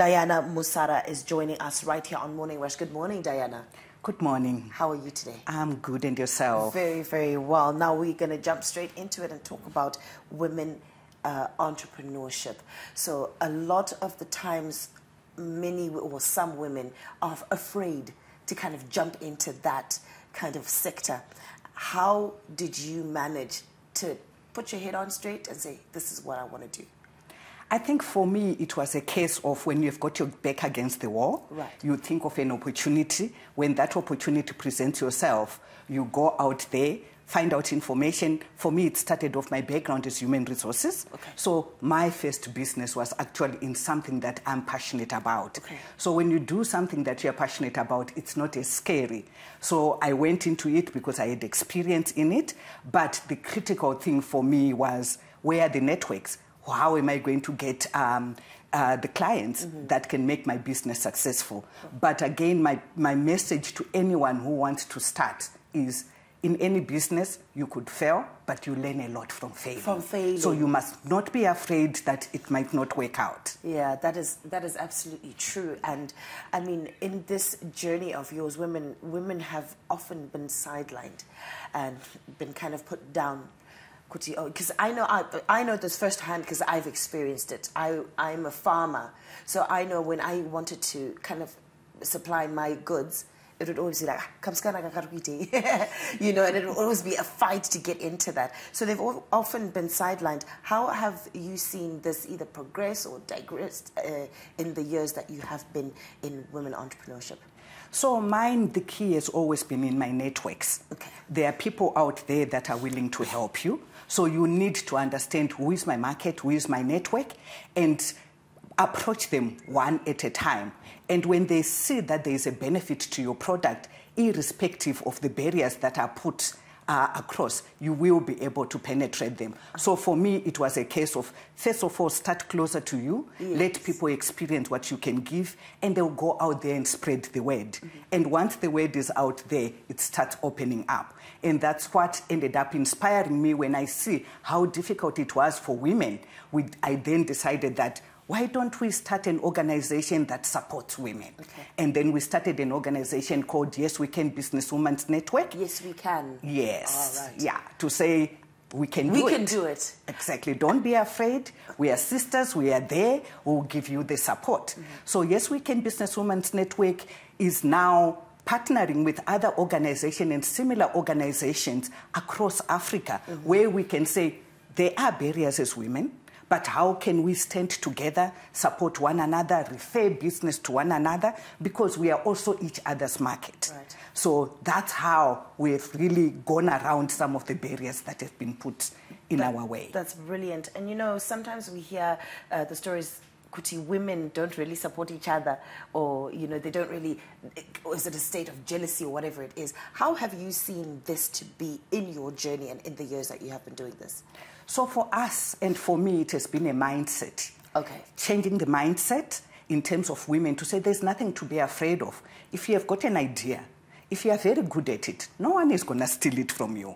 Diana Musara is joining us right here on Morning Rush. Good morning, Diana. Good morning. How are you today? I'm good, and yourself? Very, very well. Now we're going to jump straight into it and talk about women entrepreneurship. So a lot of the times, many or some women are afraid to kind of jump into that kind of sector. How did you manage to put your head on straight and say, this is what I want to do? I think for me, it was a case of when you've got your back against the wall, right. You think of an opportunity. When that opportunity presents yourself, you go out there, find out information. For me, it started off, my background is human resources. Okay. So my first business was actually in something that I'm passionate about. Okay. So when you do something that you're passionate about, it's not as scary. So I went into it because I had experience in it. But the critical thing for me was, where are the networks? How am I going to get the clients that can make my business successful? But again, my message to anyone who wants to start is, in any business, you could fail, but you learn a lot from failing. From failing. So you must not be afraid that it might not work out. Yeah, that is absolutely true. And I mean, in this journey of yours, women have often been sidelined and been kind of put down. Because I know this firsthand because I've experienced it. I'm a farmer, so I know when I wanted to kind of supply my goods, it would always be like, you know, and it would always be a fight to get into that. So they've often been sidelined. How have you seen this either progress or digress in the years that you have been in women entrepreneurship? So mine, the key has always been in my networks. Okay. There are people out there that are willing to help you. So you need to understand who is my market, who is my network, and approach them one at a time. And when they see that there is a benefit to your product, irrespective of the barriers that are put across, you will be able to penetrate them. So for me, it was a case of, first of all, start closer to you, let people experience what you can give, and they'll go out there and spread the word. And once the word is out there, it starts opening up. And that's what ended up inspiring me when I see how difficult it was for women. I then decided that, why don't we start an organization that supports women? Okay. And then we started an organization called Yes We Can Businesswomen's Network. Yes We Can. Yes. All right. Yeah, to say we can do it. We can do it. Exactly. Don't be afraid. We are sisters. We are there. We'll give you the support. So Yes We Can Businesswomen's Network is now partnering with other organizations and similar organizations across Africa, where we can say there are barriers as women, but how can we stand together, support one another, refer business to one another, because we are also each other's market. Right. So that's how we've really gone around some of the barriers that have been put in our way. That's brilliant. And you know, sometimes we hear the stories, Kuti, women don't really support each other, or, you know, they don't really, or is it a state of jealousy or whatever it is? How have you seen this to be in your journey and in the years that you have been doing this? So for us and for me, it has been a mindset. Okay. Changing the mindset in terms of women to say there's nothing to be afraid of. If you have got an idea, if you are very good at it, no one is going to steal it from you.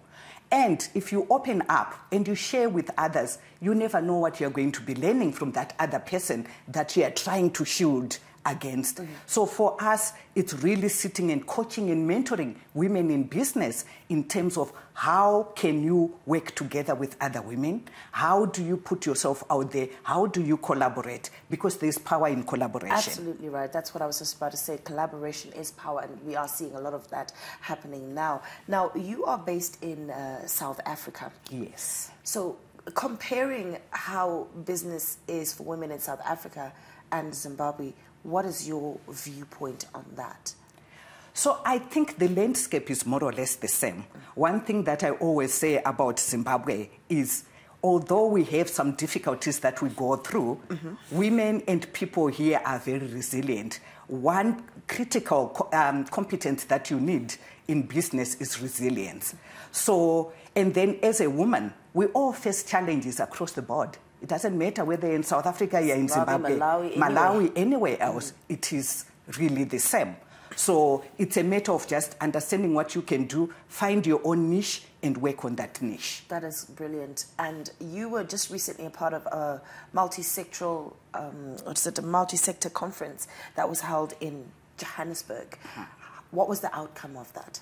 And if you open up and you share with others, you never know what you're going to be learning from that other person that you are trying to shield against. So for us, it's really sitting and coaching and mentoring women in business in terms of how can you work together with other women? How do you put yourself out there? How do you collaborate? Because there's power in collaboration. Absolutely right. That's what I was just about to say. Collaboration is power, and we are seeing a lot of that happening now. Now, you are based in South Africa. Yes. So comparing how business is for women in South Africa and Zimbabwe, what is your viewpoint on that? So I think the landscape is more or less the same. One thing that I always say about Zimbabwe is, although we have some difficulties that we go through, women and people here are very resilient. One critical competence that you need in business is resilience. So, and then as a woman, we all face challenges across the board. It doesn't matter whether in South Africa, you're in Zimbabwe, Malawi, anywhere else, it is really the same. So it's a matter of just understanding what you can do, find your own niche, and work on that niche. That is brilliant. And you were just recently a part of a multi-sector conference that was held in Johannesburg. What was the outcome of that?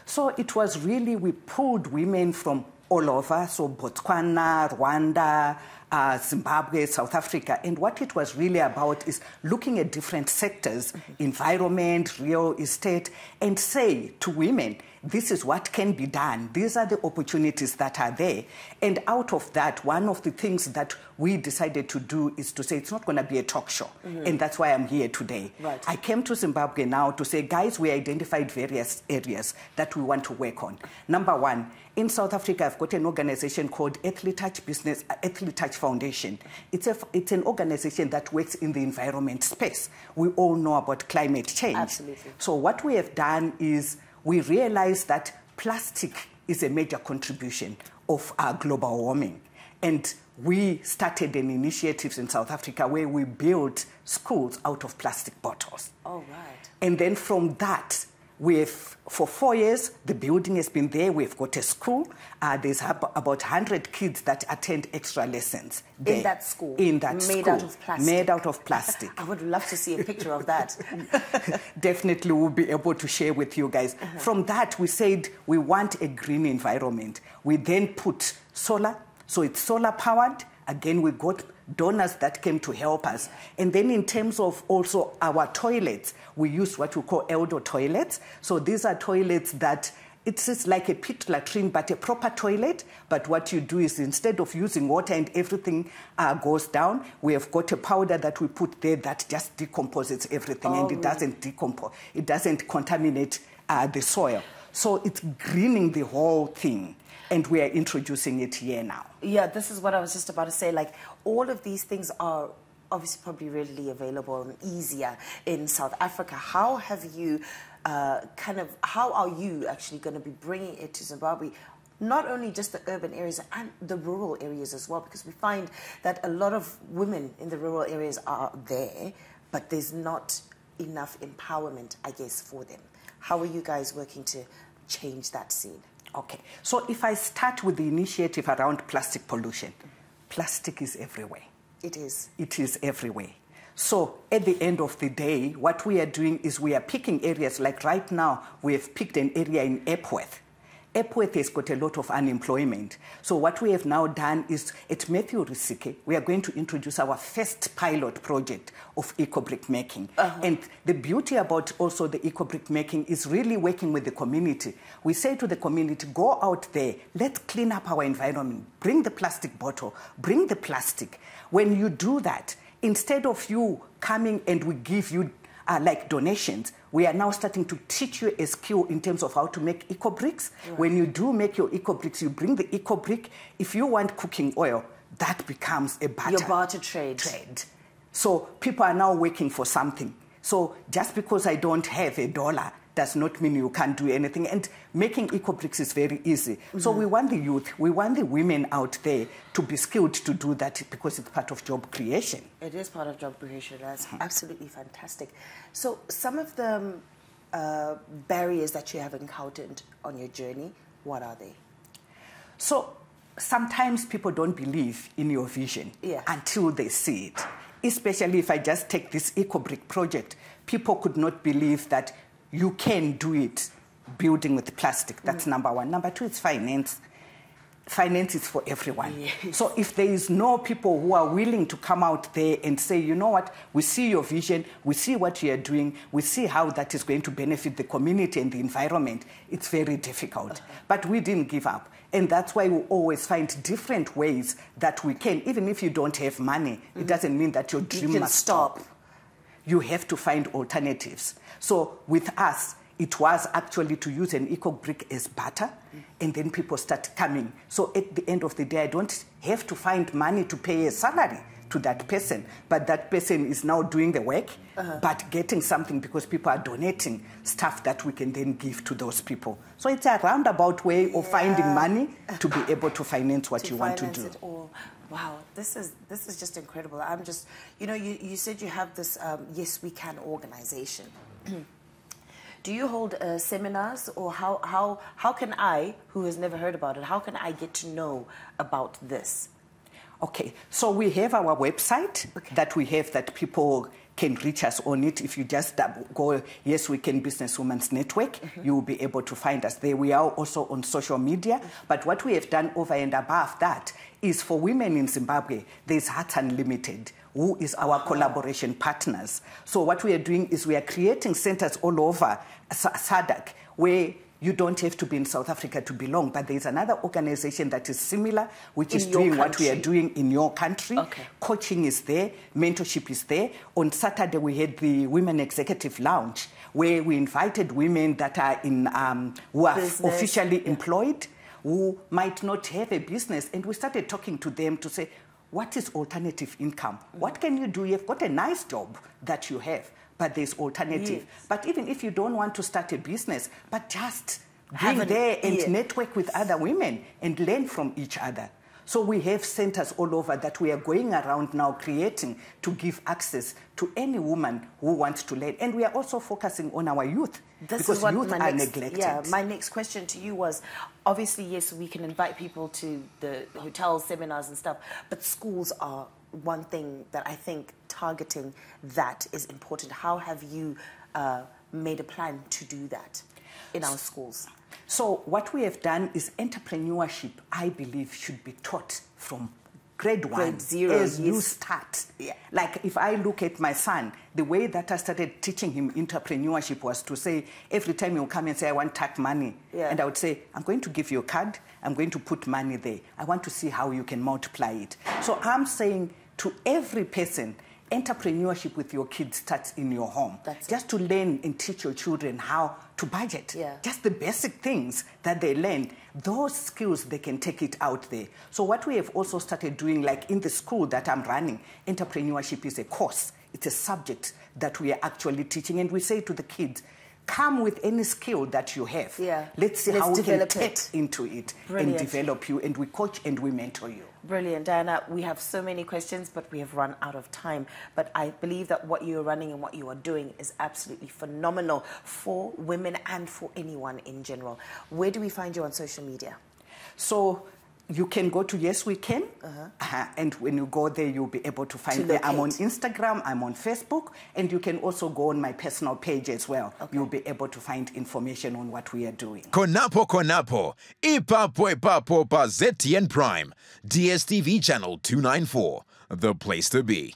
So it was really, we pulled women from all over, so Botswana, Rwanda, Zimbabwe, South Africa. And what it was really about is looking at different sectors, environment, real estate, and say to women, this is what can be done. These are the opportunities that are there. And out of that, one of the things that we decided to do is to say it's not going to be a talk show. And that's why I'm here today. Right. I came to Zimbabwe now to say, guys, we identified various areas that we want to work on. Number one, in South Africa, I've got an organization called Athlete Touch Foundation. It's an organization that works in the environment space. We all know about climate change. Absolutely. So what we have done is we realized that plastic is a major contribution of our global warming. And we started an initiative in South Africa where we built schools out of plastic bottles. Oh, right. And then from that, for 4 years, the building has been there. We've got a school. There's about 100 kids that attend extra lessons there. In that school? In that school. Made out of plastic? Made out of plastic. I would love to see a picture of that. Definitely we'll be able to share with you guys. From that, we said we want a green environment. We then put solar. So it's solar powered. Again, we got donors that came to help us. And then in terms of also our toilets, we use what we call elder toilets. So these are toilets that it's like a pit latrine, but a proper toilet. But what you do is instead of using water and everything goes down, we have got a powder that we put there that just decomposes everything, and it doesn't decompose. It doesn't contaminate the soil. So it's greening the whole thing. And we are introducing it here now. Yeah, this is what I was just about to say. Like, all of these things are obviously probably readily available and easier in South Africa. How have you how are you actually going to be bringing it to Zimbabwe? Not only just the urban areas and the rural areas as well, because we find that a lot of women in the rural areas are there, but there's not enough empowerment, I guess, for them. How are you guys working to change that scene? Okay, so if I start with the initiative around plastic pollution, plastic is everywhere. It is. It is everywhere. So at the end of the day, what we are doing is we are picking areas, like right now, we have picked an area in Epworth. Epworth has got a lot of unemployment. So what we have now done is at Matthew Risike, we are going to introduce our first pilot project of eco-brick making. And the beauty about also the eco-brick making is really working with the community. We say to the community, go out there, let's clean up our environment, bring the plastic bottle, bring the plastic. When you do that, instead of you coming and we give you like donations, we are now starting to teach you a skill in terms of how to make eco-bricks. Right. When you do make your eco-bricks, you bring the eco-brick. If you want cooking oil, that becomes a barter. Your barter trade. So people are now working for something. So just because I don't have $1 does not mean you can't do anything. And making eco-bricks is very easy. So we want the youth, we want the women out there to be skilled to do that because it's part of job creation. It is part of job creation. That's absolutely fantastic. So some of the barriers that you have encountered on your journey, what are they? So sometimes people don't believe in your vision until they see it. Especially if I just take this eco-brick project, people could not believe that you can do it building with plastic. That's number one. Number two is finance. Finance is for everyone. Yes. So if there is no people who are willing to come out there and say, you know what, we see your vision, we see what you are doing, we see how that is going to benefit the community and the environment, it's very difficult. But we didn't give up. And that's why we always find different ways that we can, even if you don't have money, it doesn't mean that your dream must stop. You have to find alternatives. So with us, it was actually to use an eco-brick as barter, and then people start coming. So at the end of the day, I don't have to find money to pay a salary to that person, but that person is now doing the work, but getting something because people are donating stuff that we can then give to those people. So it's a roundabout way of finding money to be able to finance what you want to do. It all. Wow, this is just incredible. I'm just, you know, you said you have this Yes We Can organization. Do you hold seminars, or how can I, who has never heard about it, how can I get to know about this? Okay, so we have our website that we have that people can reach us on it. If you just go Yes We Can Businesswomen's Network, you will be able to find us there. We are also on social media, but what we have done over and above that is for women in Zimbabwe, there's Hearts Unlimited, who is our collaboration partners. So what we are doing is we are creating centers all over SADC where you don't have to be in South Africa to belong, but there's another organization that is similar, which is doing what we are doing in your country. Coaching is there, mentorship is there. On Saturday, we had the Women Executive Lounge, where we invited women that are in, who are officially employed, who might not have a business, and we started talking to them to say, what is alternative income? What can you do? You've got a nice job that you have, but there's alternative. Yes. But even if you don't want to start a business, but just be there and network with other women and learn from each other. So we have centers all over that we are going around now creating to give access to any woman who wants to learn. And we are also focusing on our youth, because youth are neglected. Yeah, my next question to you was, obviously, yes, we can invite people to the hotels, seminars and stuff, but schools are one thing that I think targeting that is important. How have you made a plan to do that in our schools? So what we have done is entrepreneurship, I believe, should be taught from grade 1, grade 0, as you start. Yeah. Like if I look at my son, the way that I started teaching him entrepreneurship was to say, every time he'll come and say, I want tax money. Yeah. And I would say, I'm going to give you a card, I'm going to put money there. I want to see how you can multiply it. So I'm saying to every person, entrepreneurship with your kids starts in your home. Just to learn and teach your children how to budget. Yeah. Just the basic things that they learn. Those skills, they can take it out there. So what we have also started doing, like in the school that I'm running, entrepreneurship is a course. It's a subject that we are actually teaching. And we say to the kids, come with any skill that you have. Yeah. Let's see how we can tap into it and develop you. And we coach and we mentor you. Brilliant, Diana. We have so many questions, but we have run out of time. But I believe that what you're running and what you are doing is absolutely phenomenal for women and for anyone in general. Where do we find you on social media? So you can go to Yes We Can, and when you go there, you'll be able to find me. I'm on Instagram, I'm on Facebook, and you can also go on my personal page as well. You'll be able to find information on what we are doing. Konapo, ipapo pa ZTN Prime, DSTV channel 294, the place to be.